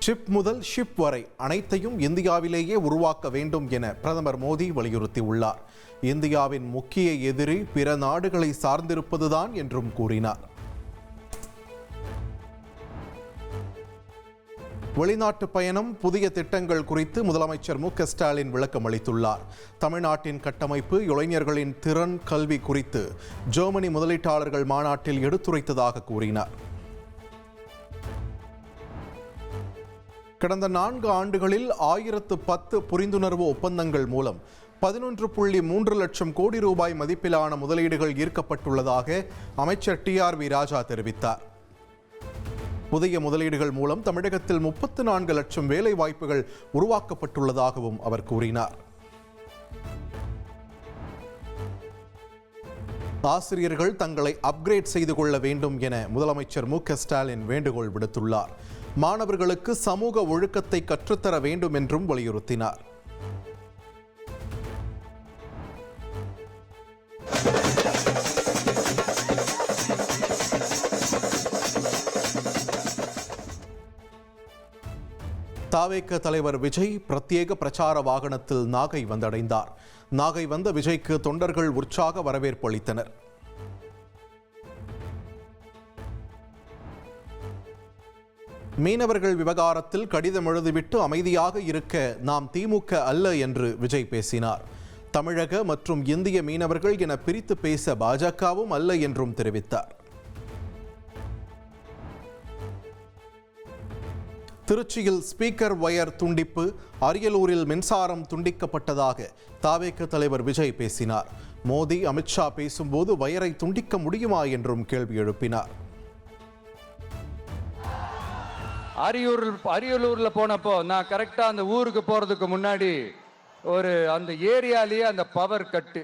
Chip முதல் ship வரை அனைத்தையும் இந்தியாவிலேயே உருவாக்க வேண்டும் என பிரதமர் மோடி வலியுறுத்தியுள்ளார். இந்தியாவின் முக்கிய எதிரி பிற நாடுகளை சார்ந்திருப்பதுதான் என்றும் கூறினார். வெளிநாட்டு பயணம், புதிய திட்டங்கள் குறித்து முதலமைச்சர் மு க ஸ்டாலின் விளக்கம் அளித்துள்ளார். தமிழ்நாட்டின் கட்டமைப்பு, இளைஞர்களின் திறன், கல்வி குறித்து ஜெர்மனி முதலீட்டாளர்கள் மாநாட்டில் எடுத்துரைத்ததாக கூறினார். கடந்த 4 ஆண்டுகளில் 1010 புரிந்துணர்வு ஒப்பந்தங்கள் மூலம் 11.3 லட்சம் கோடி ரூபாய் மதிப்பிலான முதலீடுகள் ஈர்க்கப்பட்டுள்ளதாக அமைச்சர் TRV ராஜா தெரிவித்தார். புதிய முதலீடுகள் மூலம் தமிழகத்தில் 34 லட்சம் வேலை வாய்ப்புகள் உருவாக்கப்பட்டுள்ளதாகவும் அவர் கூறினார். ஆசிரியர்கள் தங்களை அப்கிரேட் செய்து கொள்ள வேண்டும் என முதலமைச்சர் மு க ஸ்டாலின் வேண்டுகோள் விடுத்துள்ளார். மாணவர்களுக்கு சமூக ஒழுக்கத்தை கற்றுத்தர வேண்டும் என்றும் வலியுறுத்தினார். தாவேக தலைவர் விஜய் பிரத்யேக பிரச்சார வாகனத்தில் நாகை வந்தடைந்தார். நாகை வந்த விஜய்க்கு தொண்டர்கள் உற்சாக வரவேற்பு அளித்தனர். மீனவர்கள் விவகாரத்தில் கடிதம் எழுதிவிட்டு அமைதியாக இருக்க நாம் திமுக அல்ல என்று விஜய் பேசினார். தமிழக மற்றும் இந்திய மீனவர்கள் என பிரித்து பேச பாஜகவும் அல்ல என்றும் தெரிவித்தார். திருச்சியில் ஸ்பீக்கர் வயர் துண்டிப்பு, அரியலூரில் மின்சாரம் துண்டிக்கப்பட்டதாக தாவேக தலைவர் விஜய் பேசினார். மோடி, அமித்ஷா பேசும்போது வயரை துண்டிக்க முடியுமா என்றும் கேள்வி எழுப்பினார். அரியலூர்ல போனப்போ நான் கரெக்டா அந்த ஊருக்கு போறதுக்கு முன்னாடி அந்த ஏரியாலேயே அந்த பவர் கட்டு.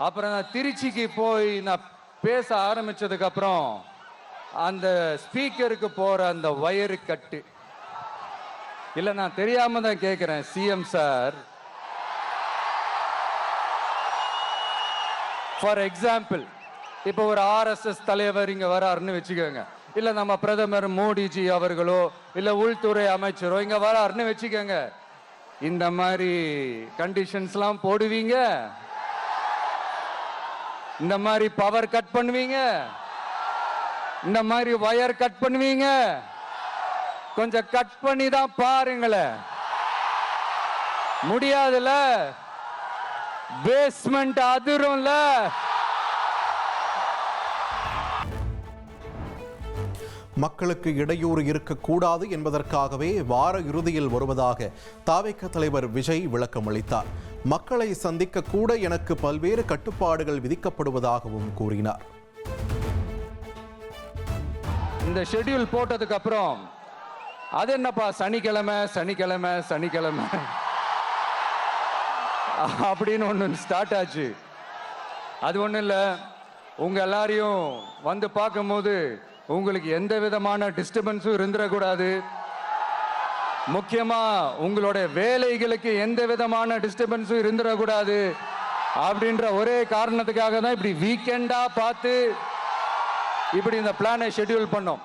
அப்புறம் நான் திருச்சிக்கு போய் நான் பேச ஆரம்பிச்சதுக்கு அப்புறம் அந்த ஸ்பீக்கருக்கு போற அந்த வயரு கட்டு. இல்ல, நான் தெரியாம தான் கேட்கிறேன் சிஎம் சார். ஃபார் எக்ஸாம்பிள், இப்போ ஒரு RSS தலைவர் இங்க வராருன்னு வச்சுக்கோங்க, இல்ல நம்ம பிரதமர் மோடிஜி அவர்களோ இல்ல உள்துறை அமைச்சரோ இங்க வராருன்னு வச்சுக்கோங்க, இந்த மாதிரி கண்டிஷன்ஸ்லாம் போடுவீங்க, இந்த மாதிரி பவர் கட் பண்ணுவீங்க, இந்த மாதிரி வயர் கட் பண்ணுவீங்க, கொஞ்சம் கட் பண்ணி தான் பாருங்களேன். முடியாதுல, பேஸ்மெண்ட் அதிரும்ல. மக்களுக்கு இடையூறு இருக்கக்கூடாது என்பதற்காகவே வார இறுதியில் வருவதாக தாவேக தலைவர் விஜய் விளக்கம் அளித்தார். மக்களை சந்திக்க கூட எனக்கு பல்வேறு கட்டுப்பாடுகள் விதிக்கப்படுவதாகவும் கூறினார். இந்த ஷெட்யூல் போட்டதுக்கு அப்புறம் அது என்னப்பா சனிக்கிழமை சனிக்கிழமை சனிக்கிழமை அப்படின்னு ஒன்று ஸ்டார்ட் ஆச்சு. அது ஒன்றும் இல்லை, உங்க எல்லாரையும் வந்து பார்க்கும்போது உங்களுக்கு எந்த விதமான டிஸ்டர்பன்ஸும் இருந்துடக்கூடாது. முக்கியமா உங்களுடைய வேலைகளுக்கு எந்த விதமான டிஸ்டர்பன்ஸும் இருந்துடக்கூடாது அப்படின்ற ஒரே காரணத்துக்காக தான் இப்படி வீக்கெண்டா பார்த்து இப்படி இந்த பிளானை ஷெட்யூல் பண்ணோம்.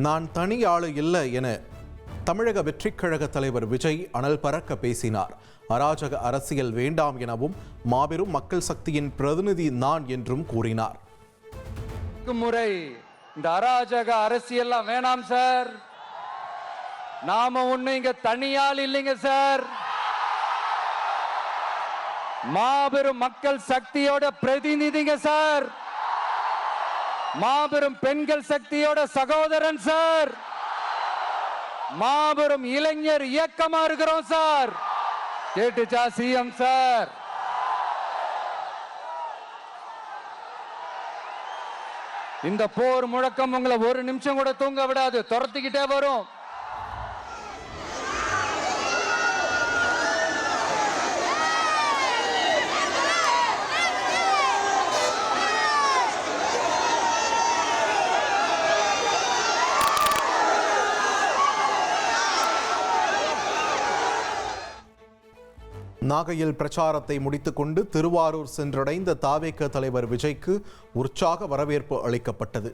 நான் தனி ஆளு இல்லை என தமிழக வெற்றிக் கழக தலைவர் விஜய் அனல் பறக்க பேசினார். அராஜக அரசியல் வேண்டாம் எனவும் மாபெரும் மக்கள் சக்தியின் பிரதிநிதி நான் என்றும் கூறினார். முறை இந்த அராஜக அரசியல்லாம் வேணாம் சார். நாம ஒண்ணு இங்க தனியால் இல்லைங்க சார், மாபெரும் மக்கள் சக்தியோட பிரதிநிதிங்க சார், மாபெரும் பெண்கள் சக்தியோட சகோதரன் சார், மாபெரும் இளைஞர் இயக்கமா இருக்கிறோம் சார். கேட்டுச்சா சிஎம் சார்? இந்த போர் முழக்கம் உங்களை ஒரு நிமிஷம் கூட தூங்க விடாது, துரத்திக்கிட்டே வரும். நாகையில் பிரச்சாரத்தை முடித்துக்கொண்டு திருவாரூர் சென்றடைந்த தாவேக தலைவர் விஜய்க்கு உற்சாக வரவேற்பு அளிக்கப்பட்டது.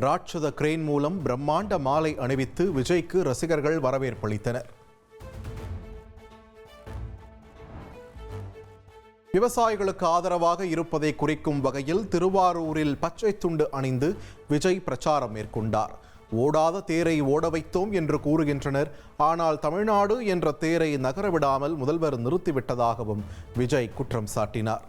ராட்சத கிரேன் மூலம் பிரம்மாண்ட மாலை அணிவித்து விஜய்க்கு ரசிகர்கள் வரவேற்பளித்தனர். விவசாயிகளுக்கு ஆதரவாக இருப்பதை குறிக்கும் வகையில் திருவாரூரில் பச்சை துண்டு அணிந்து விஜய் பிரச்சாரம் மேற்கொண்டார். ஓடாத தேரை ஓட வைத்தோம் என்று கூறுகின்றனர், ஆனால் தமிழ்நாடு என்ற தேரை நகரவிடாமல் முதல்வர் நிறுத்திவிட்டதாகவும் விஜய் குற்றம் சாட்டினார்.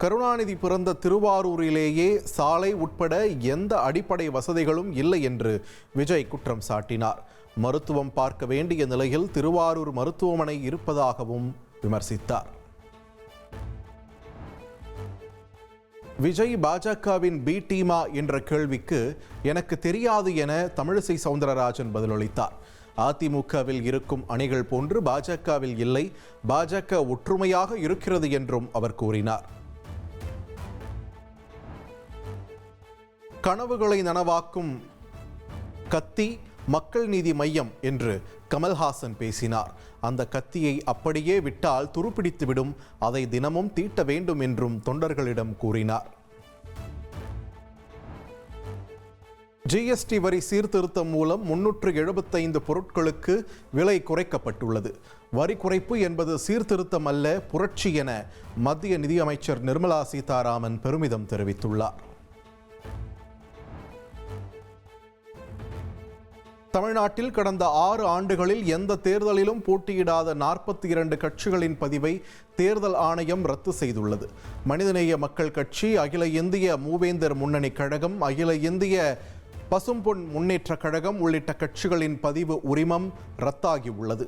கருணாநிதி பிறந்த திருவாரூரிலேயே சாலை உட்பட எந்த அடிப்படை வசதிகளும் இல்லை என்று விஜய் குற்றம் சாட்டினார். மருத்துவம் பார்க்க வேண்டிய நிலையில் திருவாரூர் மருத்துவமனை இருப்பதாகவும் விமர்சித்தார். விஜய் பாஜகவின் பி டீமா என்ற கேள்விக்கு எனக்கு தெரியாது என தமிழிசை சவுந்தரராஜன் பதிலளித்தார். அதிமுகவில் இருக்கும் அணிகள் போன்று பாஜகவில் இல்லை, பாஜக ஒற்றுமையாக இருக்கிறது என்றும் அவர் கூறினார். கனவுகளை நனவாக்கும் கத்தி மக்கள் நீதி மையம் என்று கமல்ஹாசன் பேசினார். அந்த கத்தியை அப்படியே விட்டால் துருப்பிடித்துவிடும், அதை தினமும் தீட்ட வேண்டும் என்றும் தொண்டர்களிடம் கூறினார். ஜிஎஸ்டி வரி சீர்திருத்தம் மூலம் 375 பொருட்களுக்கு விலை குறைக்கப்பட்டுள்ளது. வரி குறைப்பு என்பது சீர்திருத்தம் அல்ல, புரட்சி என மத்திய நிதியமைச்சர் நிர்மலா சீதாராமன் பெருமிதம் தெரிவித்துள்ளார். தமிழ்நாட்டில் கடந்த 6 ஆண்டுகளில் எந்த தேர்தலிலும் போட்டியிடாத 42 கட்சிகளின் பதிவை தேர்தல் ஆணையம் ரத்து செய்துள்ளது. மனிதநேய மக்கள் கட்சி, அகில இந்திய மூவேந்தர் முன்னணி கழகம், அகில இந்திய பசும்பொன் முன்னேற்ற கழகம் உள்ளிட்ட கட்சிகளின் பதிவு உரிமம் ரத்தாகியுள்ளது.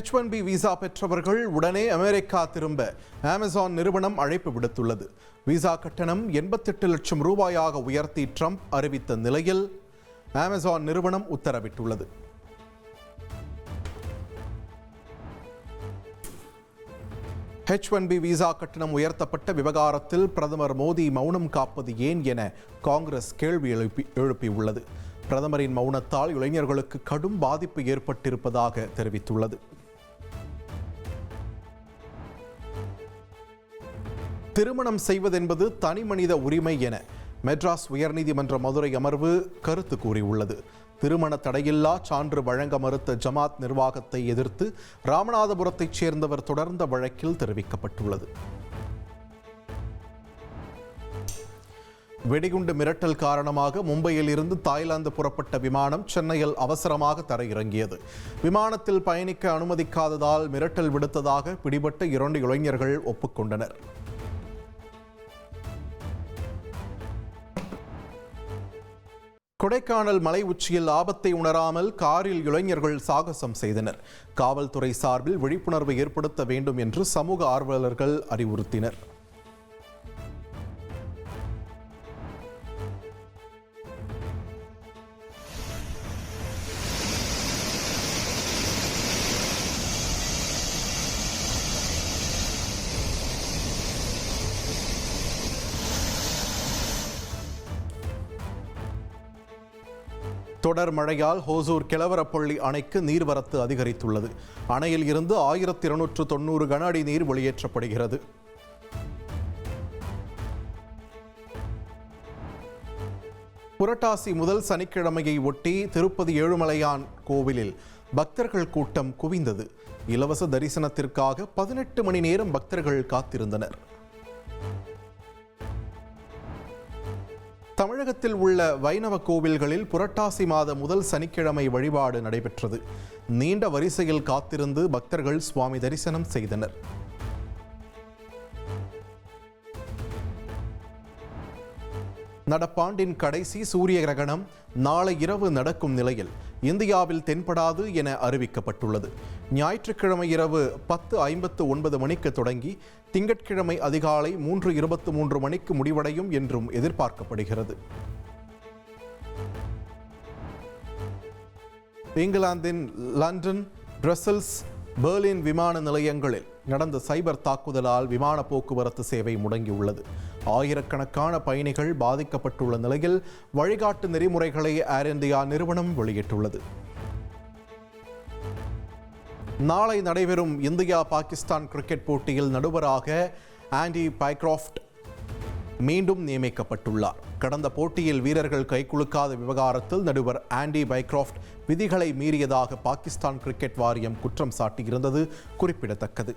H1B விசா பெற்றவர்கள் உடனே அமெரிக்கா திரும்ப அமேசான் நிறுவனம் அழைப்பு விடுத்துள்ளது. விசா கட்டணம் 88 லட்சம் ரூபாயாக உயர்த்தி ட்ரம்ப் அறிவித்த நிலையில் அமேசான் நிறுவனம் உத்தரவிட்டுள்ளது. H1B விசா கட்டணம் உயர்த்தப்பட்ட விவகாரத்தில் பிரதமர் மோடி மௌனம் காப்பது ஏன் என காங்கிரஸ் கேள்வி எழுப்பியுள்ளது. பிரதமரின் மௌனத்தால் இளைஞர்களுக்கு கடும் பாதிப்பு ஏற்பட்டிருப்பதாக தெரிவித்துள்ளது. திருமணம் செய்வதென்பது தனி மனித உரிமை என மெட்ராஸ் உயர்நீதிமன்ற மதுரை அமர்வு கருத்து கூறியுள்ளது. திருமண தடையில்லா சான்று வழங்க மறுத்த ஜமாத் நிர்வாகத்தை எதிர்த்து ராமநாதபுரத்தைச் சேர்ந்தவர் தொடர்ந்த வழக்கில் தெரிவிக்கப்பட்டுள்ளது. வெடிகுண்டு மிரட்டல் காரணமாக மும்பையில் இருந்து தாய்லாந்து புறப்பட்ட விமானம் சென்னையில் அவசரமாக தரையிறங்கியது. விமானத்தில் பயணிக்க அனுமதிக்காததால் மிரட்டல் விடுத்ததாக பிடிபட்ட 2 இளைஞர்கள் ஒப்புக்கொண்டனர். கொடைக்கானல் மலை உச்சியில் ஆபத்தை உணராமல் காரில் இளைஞர்கள் சாகசம் செய்தனர். காவல்துறை சார்பில் விழிப்புணர்வு ஏற்படுத்த வேண்டும் என்று சமூக ஆர்வலர்கள் அறிவுறுத்தினர். தொடர் மழையால் ஹோசூர் கிழவரப்பள்ளி அணைக்கு நீர்வரத்து அதிகரித்துள்ளது. அணையில் இருந்து 1290 கன அடி நீர் வெளியேற்றப்படுகிறது. புரட்டாசி முதல் சனிக்கிழமையை ஒட்டி திருப்பதி ஏழுமலையான் கோவிலில் பக்தர்கள் கூட்டம் குவிந்தது. இலவச தரிசனத்திற்காக 18 மணி நேரம் பக்தர்கள் காத்திருந்தனர். தமிழகத்தில் உள்ள வைணவ கோவில்களில் புரட்டாசி மாத முதல் சனிக்கிழமை வழிபாடு நடைபெற்றது. நீண்ட வரிசையில் காத்திருந்து பக்தர்கள் சுவாமி தரிசனம் செய்தனர். நடப்பாண்டின் கடைசி சூரிய கிரகணம் நாளை இரவு நடக்கும் நிலையில் இந்தியாவில் தென்படாது என அறிவிக்கப்பட்டுள்ளது. ஞாயிற்றுக்கிழமை இரவு 10:59 மணிக்கு தொடங்கி திங்கட்கிழமை அதிகாலை 3:23 மணிக்கு முடிவடையும் என்றும் எதிர்பார்க்கப்படுகிறது. இங்கிலாந்தின் லண்டன், பிரசல்ஸ், பெர்லின் விமான நிலையங்களில் நடந்த சைபர் தாக்குதலால் விமான போக்குவரத்து சேவை முடங்கியுள்ளது. ஆயிரக்கணக்கான பயணிகள் பாதிக்கப்பட்டுள்ள நிலையில் வழிகாட்டு நெறிமுறைகளை ஏர் இந்தியா நிறுவனம் வெளியிட்டுள்ளது. நாளை நடைபெறும் இந்தியா பாகிஸ்தான் கிரிக்கெட் போட்டியில் நடுவராக ஆண்டி பைக்ராஃப்ட் மீண்டும் நியமிக்கப்பட்டுள்ளார். கடந்த போட்டியில் வீரர்கள் கைகுலுக்காத விவகாரத்தில் நடுவர் ஆண்டி பைக்ராஃப்ட் விதிகளை மீறியதாக பாகிஸ்தான் கிரிக்கெட் வாரியம் குற்றம் சாட்டியிருந்தது குறிப்பிடத்தக்கது.